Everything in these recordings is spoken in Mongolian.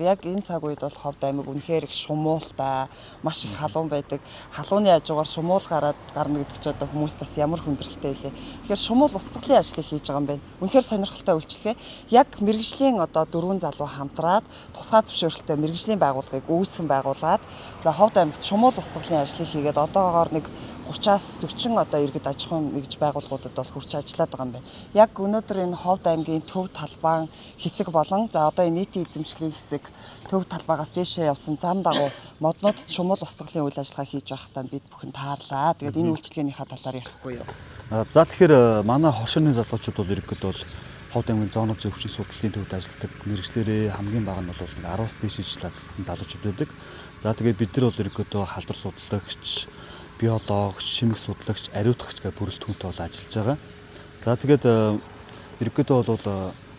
Яг энэ цаг үед бол Ховд аймаг үнэхээр их шумуултай, маш их халуун байдаг. Халууны хажуугаар шумуул гараад гарна гэдэг чинь одоо хүмүүст бас ямар хүндрэлтэй вэ? Тэгэхээр шумуул устгалын ажлыг хийж байгаа юм байна. Үнэхээр сонирхолтой үйлчлэгээ. Яг мэргэжлийн одоо 4 залуу хамтраад тусгай зөвшөөрөлтөй мэргэжлийн байгууллагыг үүсгэн байгуулад за Ховд аймагт шумуул устгалын ажлыг хийгээд одоогоор нэг 30-аас 40 одоо иргэд аж ахуйн нэгж байгууллагуудад бол хүрч ажиллаад байгаа юм байна. Яг өнөөдөр энэ Ховд аймгийн төв талбайн хэсэг болон за одоо энэ нийтийн эзэмшлийн хэсэг төв талбайгаас дээшээ явсан зам дагуу моднуудад шумуул устгалын үйл ажиллагаа хийж байхдаа бид бүхэн таарлаа. Тэгээд энэ үйлчлэгээнийхээ талаар ярихгүй юу? За тэгэхээр манай хоршооны залуучууд бол ерөнхийдөө бол Ховд аймгийн зоонууд зөвшөөрсөн судлалын төвд ажилладаг мэргэжлэрээ хамгийн бага нь бол 10-аас дээш ажилласан залуучууд байдаг. За тэгээд бид нар бол ерөнхийдөө халдвар судалгаач, биологч, шимэг судалгаач, ариутгагч гэх бүрэлдэхүүнтэй бол ажиллаж байгаа. За тэгээд ерөнхийдөө бол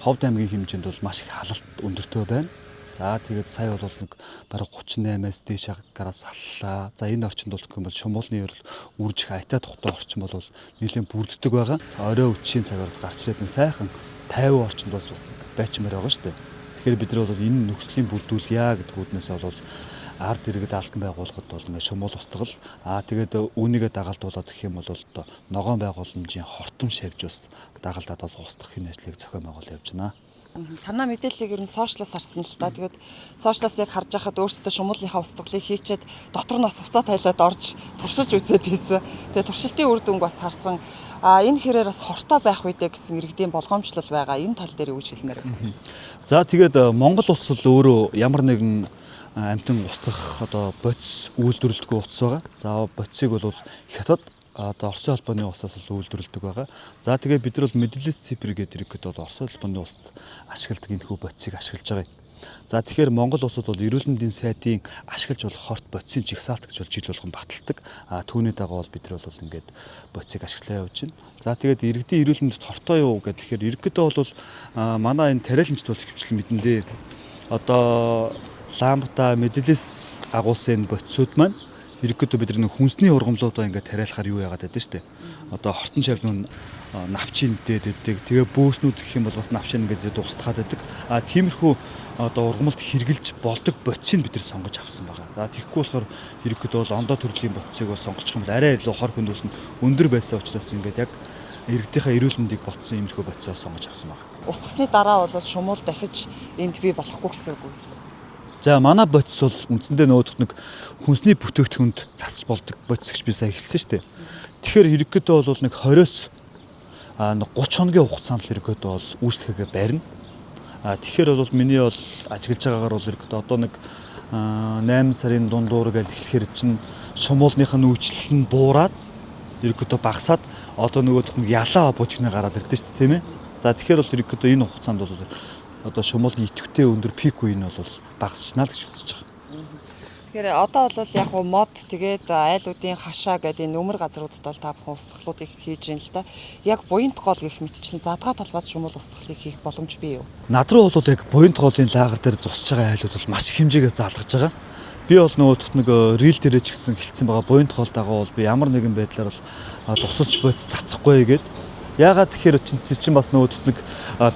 Ховд аймгийн хэмжээнд бол маш их халалт өндөртэй байна. За тэгээд сая бол нэг бараг 38-аас дээш градус саллаа. За энэ орчинд бол гэх юм бол шумуулны үржих айтаа тухтай орчин бол нэлээд бүрддэг байгаа. Орой үчийн цагаар гарч ирээд нэг сайхан 50 орчинд бас нэг байчмаар байгаа шүү дээ. Тэгэхээр бид нар бол энэ нөхцөлийн бүрдүүлье гэдэг үүднээс бол ард иргэд албан байгууллагад бол ингээ шумуул устгал тэгээд үүнийгээ дагалдуулаад гэх юм бол ногоон байгууламжийн хортон шавж бас дагалдаад бас устгахын ажлыг зохион байгуул явж байна. Танаа мэдээллийг ер нь сошиалаас харсан л та. Тэгээд сошиалаас яг харж байхад өөрсдөө шумуулынхаа устгалыг хийчихэд дотор нь бас уцаа тайлаад орж туршиж үзээд хийсэн. Тэгээд туршилтын үр дүнг бас харсан. Энэ хэрээр бас хортой байх үедээ гэсэн иргэдийн болгоомжлол байгаа. Энэ тал дээр юу гэж хэлмээр вэ? За тэгээд Монгол улс бол өөрөө ямар нэгэн амтан устгах одоо бодис үйлдвэрлэдэггүй утас байгаа. За бодисыг бол хятад одоо Оросын холбооны усаас бол үйлдвэрлэдэг байгаа. За тэгээд бид нар бол Медлис Ципер гэдэг иргэд бол Оросын холбооны уст ашигладаг энэхүү бодисыг ашиглаж байгаа юм. За тэгэхээр Монгол улсууд бол эрүүл мэндийн сайдын ашиглаж болох хорт бодисын жигсаалт гэж бол жил болгон баталдаг. Түүний дагуу бол бид нар бол ингээд бодисыг ашиглаа явж байна. За тэгээд иргэдийн эрүүл мэндэд хортой юу гэхээр иргэдээ бол манай энэ тариаланчд бол хөвчлэн мэдэндээ одоо ламбта Медлис агуулсан бодисууд маань ерөнхийдөө бид нэг хүнсний ургамлуудаа ингээд тариалахаар юу яагаад байдаг шүү дээ. Одоо хортон шавж навчийн дээд өгдөг. Тэгээ бөөснүүд гэх юм бол бас навшин ингээд устгаад байдаг. Тиймэрхүү одоо ургамалд хэрглэж болдог бодисыг бид нар сонгож авсан байгаа. За тэгэхгүй болохоор ерөнхийдөө бол ондоо төрлийн бодисыг бол сонгочих юм бол арай илүү хор хөндөөлт нь өндөр байсан учраас ингээд яг иргэдийнхээ эрүүл мэндийг ботсон иймэрхүү бодисоо сонгож авсан байгаа. Устгасны дараа бол шумуул дахиж энд бий болохгүй гэсэн үг үү? За манай бодис бол үндсэндээ нөгөө нэг хүнсний бүтээгдэхүүнд цацж болдог бодис гэж би сая хэлсэн шүү дээ. Тэгэхээр ерөнхийдөө бол нэг 20-оос 30 хоногийн хугацаанд л ерөнхийдөө бол үүсдэхээ барина. Тэгэхээр бол миний бол ажиглаж байгаагаар бол ерөнхийдөө одоо нэг 8 сарын дундуур гэж эхлэхээр чинь шумуулных нь үйлчлэл нь буураад ерөнхийдөө багасаад одоо нөгөө нэг ялаа бужигнаа гараад ирдэ шүү дээ, тийм ээ. За тэгэхээр бол ерөнхийдөө энэ хугацаанд бол одоо шумуулны идэвхтэй өндөр пик үе нь бол багасчнаа л гэж үзэж байгаа. Тэгэхээр одоо бол яг хуу мод тэгээд айлуудын хашаа гэдэг энэ өмөр газруудад бол та бүхэн устгалуудыг хийж ин л та. Яг буянт гол гэх мэтчлэн задгаа талбайд шумуул устгалыг хийх боломж бий юу? Над руу бол яг буянт голын лагер дээр зогсож байгаа айлууд бол маш их хэмжээгээр залгаж байгаа. Би бол нөгөө нэг рил дээрээ ч гэсэн хэлсэн байгаа буянт гол дагуу бол би ямар нэгэн байдлаар бол тусалж бодис цацахгүй гэдэг. Яагаад тэгэхээр чинь бас нөгөө нэг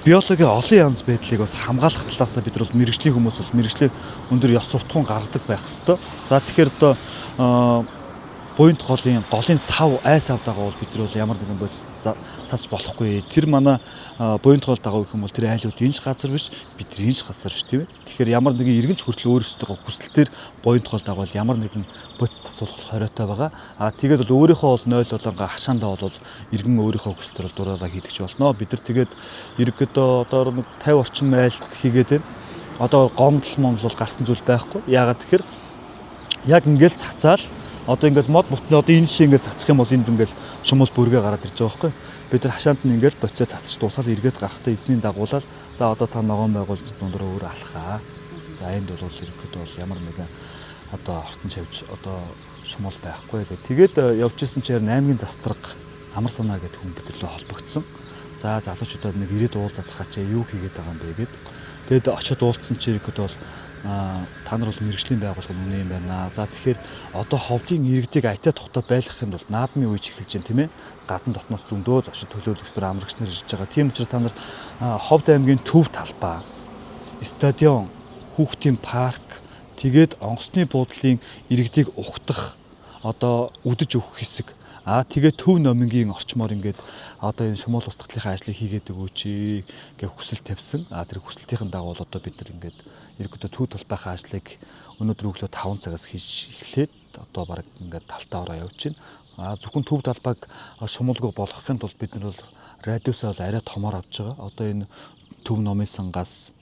биологийн олон янз байдлыг бас хамгаалах талаас бид нар бол мэрэгжлийн хүмүүс бол мэрэгжлийн өндөр ёс суртахуун гаргадаг байх хэвээр. За тэгэхээр одоо буянт голын сав ай сав дагуу бол бид нар бол ямар нэгэн бодис цацж болохгүй. Тэр манай буянт гол дагуу гэх юм бол тэр айлууд энэч газар биш, бид нар энэч газар биш тийм ээ. Тэгэхээр ямар нэгэн иргэнч хүртэл өөрсдөө хүсэлтээр буянт гол дагуу ямар нэгэн бодис цацуулах хориотой байгаа. Тэгээд бол өөрийнхөө бол 0 хашаандаа бол иргэн өөрийнхөө хүсэлтээр дураараа хийлгэж болно. Бид нар тэгээд ерөнхийдөө одоо нэг 50 орчим айлт хийгээд байна. Одоо гомдол момдол гарсан зүйл байхгүй. Яагаад тэгэхээр яг ингээл цацаал одоо ингээл мод бутны одоо энэ шиг ингээл цацах юм бол энд ингээл шумуул бүргээ гараад ирж байгаа байхгүй. Бид нар хашаанд нь ингээл боцоо цацж дуусаад эргээд гарахтаа эзний дагуулаад за одоо та ногоон байгуулж дундуур өөр алхаа. За энд бол ерөнхийдөө бол ямар нэгэн одоо хортон шавж одоо шумуул байхгүй гэх. Тэгээд явжсэн чинь 8-гийн застраг амар санаа гэдэг хүн бидэрлээ холбогдсон. За залуучуудад нэг ирээд уулзаад хачаа юу хийгээд байгаа юм бэ гэд. Тэгээд очиод уулзсан чинь ерөнхийдөө бол та нар бол мэрэгжлийн байгууллага үнэ юм байна. За тэгэхээр одоо ховдын иргэдийг айтаа тухтай байлгахын тулд наадмын үеж эхэлж байна тийм ээ. Гадна дотноос зөндөө зочид төлөөлөгчдөр амрагч нар ирж байгаа. Тийм учраас та нар Ховд аймгийн төв талбай, стадион, хүүхдийн парк, тэгээд онгоцны буудлын иргэдийг ухтах одоо үдэж өгөх хэсэг. Тэгээд төв номингийн орчмоор ингээд одоо энэ шумуул устгахлынхаа ажлыг хийгээд өгөөч гэх хүсэл тавьсан. Тэр хүсэлтийн дагуу одоо бид нар ингээд ерөнхийдөө төв талбайхаа ажлыг өнөөдөр өглөө 5 цагаас хийж эхлээд одоо бараг ингээд талтаа ороо явж байна. Зөвхөн төв талбайг шумуулгүй болгохын тулд бид нар бол радиусаа бол арай томоор авч байгаа. Одоо энэ төв номын сангаас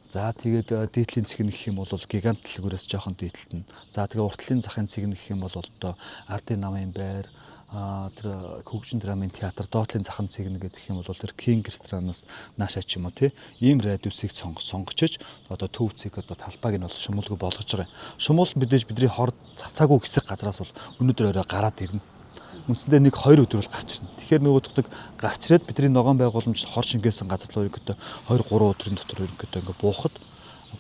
тэгээд дээдлийн цэг гэх юм бол гигант дэлгүүрээс жоохон дээдлэлтэн. Тэгээ уртлын захын цэг гэх юм бол одоо ардын намын байр, тэр хөгжин драмын театр, доотлын захын цэг гэх юм бол тэр Кинг ресторанаас наашаа ч юм уу ийм радиусыг сонгочж одоо төв цэг одоо талбайг нь бол шумуулгүй болгож байгаа. Шумуул мэдээж бидний хор цацаагүй хэсэг газраас бол өнөөдөр орой гараад ирнэ. Үндсэндээ 1-2 өдөр бол гарч ирнэ. Тэгэхээр нөгөө төгтөг гарч ирээд бидний ногоон байгууламж хор шингээсэн газар руу ерөнхийдөө 2-3 өдрийн дотор ерөнхийдөө ингээ буухад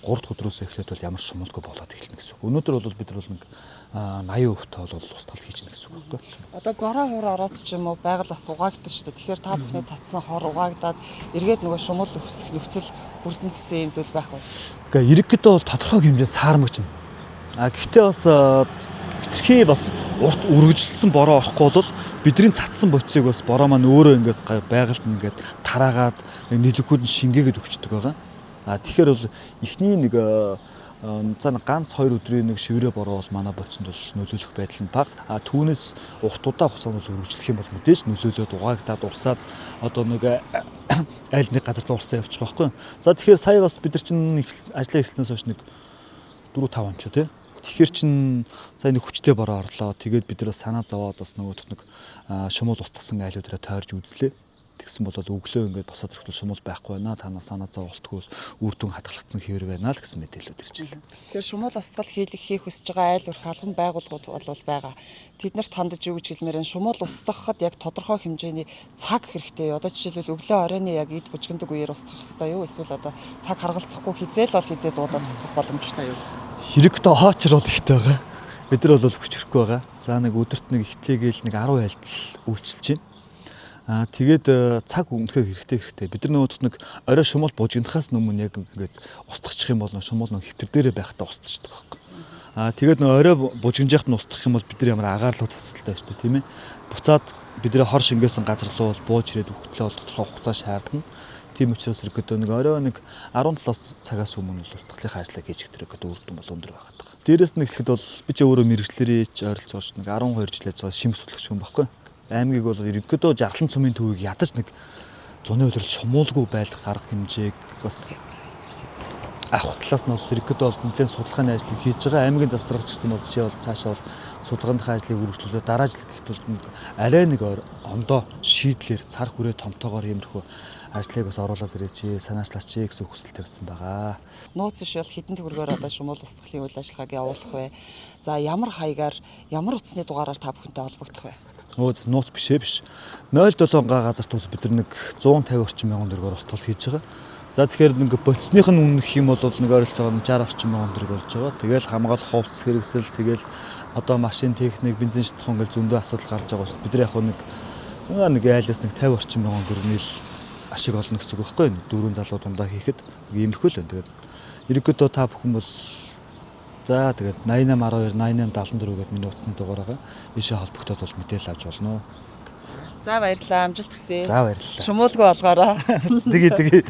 3 дахь өдрөөс эхлээд бол ямар шумуулгүй болоод эхэлнэ гэсэн үг. Өнөөдөр бол бид нар бол нэг 80% бол устгал хийж нэ гэсэн үг байхгүй. Одоо бороо хуур ороод ч юм уу байгаль бас угаагдсан шүү дээ. Тэгэхээр та бүхний цацсан хор угаагдаад эргээд нөгөө шумуул өсөх нөхцөл бүрдэнэ гэсэн юм зүйл байх уу? Гэхдээ ерөнхийдөө бол тодорхой хэмжээнд саармагчна. Гэхдээ бас хитрхи бас урт үргэлжилсэн бороо орохгүй бол бидний цацсан боцыг бас бороо маань өөрөө ингээд байгальд ингээд тараагаад нийлэгхүүд нь шингээгээд өгчдөг байгаа. Тэгэхээр бол эхний нэг ганц 2 өдрийн нэг шиврээ бороо бол манай боцонд бол нөлөөлөх байдал нь бага. Түүнээс урт удаан хугацаанд бол үргэлжлэх юм бол мэдээж нөлөөлөд угаагдаад урсаад одоо нэг аль нэг газар руу урсаа явчих байхгүй. Тэгэхээр сая бас бид нар чинь ажлаа эхэлснээс хойш нэг 4-5 он ч тийм. Тэгэхээр чин сая нэг хүчтэй бороо орлоо. Тэгээд бид нар санаа зовоод бас нөгөөх нэг шумуул устгасан айлуудаараа тойрж үзлээ. Тэгсэн бол өглөө ингээд босоод ирэхдээ шумуул байхгүй байна. Танаа санаа зоволтгүй үр дүн хадгалагдсан хэвэр байна л гэсэн мэдээлэлүүд ирж байна. Тэгэхээр шумуул устгал хийх хүсэж байгаа айл өрх албан байгууллагууд бол байгаа. Тэднэрт хандаж юу гэж хэлмээр энэ шумуул устгахад яг тодорхой хэмжээний цаг хэрэгтэй. Одоо жишээлбэл өглөө оройны яг эд бүжгэндэг үеэр устгах хэрэгтэй юу? Эсвэл одоо цаг харгалзахгүй хизээл бол хизээ дуудаад устгах боломжтой юу? Хэрэгтээ хоочр бол ихтэй байгаа. Бид нар бол хүчрэхгүй байгаа. За нэг өдөрт нэг ихтлэгээл нэг 10 айлтал үйлчилж байна. Тэгээд цаг үнэхээр хэрэгтэй. Бид нар нөгөө нэг орой шумуул бужигнахаас өмнө яг ингээд устгачих юм бол шумуул нэг хэвтэр дээрээ байхдаа устчихдаг байхгүй. Тэгээд нөгөө орой бужигнж яхад нь устгах юм бол бид нар ямар агаарлуу цацалтай байна шүү дээ, тийм ээ. Буцаад бидний хор шингээсэн газар руу бол бууж ирээд өгтлээ бол тодорхой хугацаа шаардна. Тийм учраас ерөөдөө нэг орой нэг 17 цагаас өмнө устгахлынхаа ажлыг хийж өгдөг гэдэг үр дүн бол өндөр байгаа. Дээрээс нь эхлэхэд бол би ч өөрөө мэрэгчлэрээ ойролцоогч нэг 12 жил ажиллаж шим судлаач хүн байхгүй. Аймгийг бол ерөнхийдөө жарлан цумын төвийг ядаж нэг зуны улирал шумуулгүй байх арга хэмжээг бас авах талаас нь бол ерөнхийдөө бол нэлээд судалгааны ажлыг хийж байгаа. Аймгийн застрагч гэсэн бол жишээ бол цаашаа бол судалгааны ажлыг үргэлжлүүлээд дараа жил гэхэд арай нэг ондоо шийдлэр цар хүрээ томтоогоор иймэрхүү ажлыг бас оруулаад ирээч, санаачлаач гэсэн хүсэл тавьсан байгаа. Нууц биш бол хэдэн төгрөгөөр одоо шумуул устгахлын үйл ажиллагааг явуулах вэ? За ямар хаягаар, ямар утасны дугаараар та бүхэнтэй холбогдох вэ? Нууц бишээ биш. 07 газарт бол бид нар нэг 150 орчим мянган төгрөгөөр устгал хийж байгаа. За тэгэхээр нэг боцных нь үнэх юм бол нэг ойролцоогоор 60 орчим мянган төгрөг болж байгаа. Тэгэл хамгаалах хувцас хэрэгсэл, тэгэл одоо машин техник, бензин шатах ингээл зөндөө асуудал гарч байгаа шүү. Бид нар яг нэг айлаас нэг 50 орчим мянган төгрөгийн ашиг олно гэсэн үг байхгүй юу? Дөрвөн залуу дундаа хийхэд иймэрхүү л байна. Тэгээд ерөнхийдөө та бүхэн бол за тэгээд 8812 8874 гэдэг миний утасны дугаар байгаа. Ийшээ холбогдоод бол мэдээлэл авч болно. За баярлалаа. Амжилт хүсье. За баярлалаа. Шумуулгүй болгоорой. Тэгээ.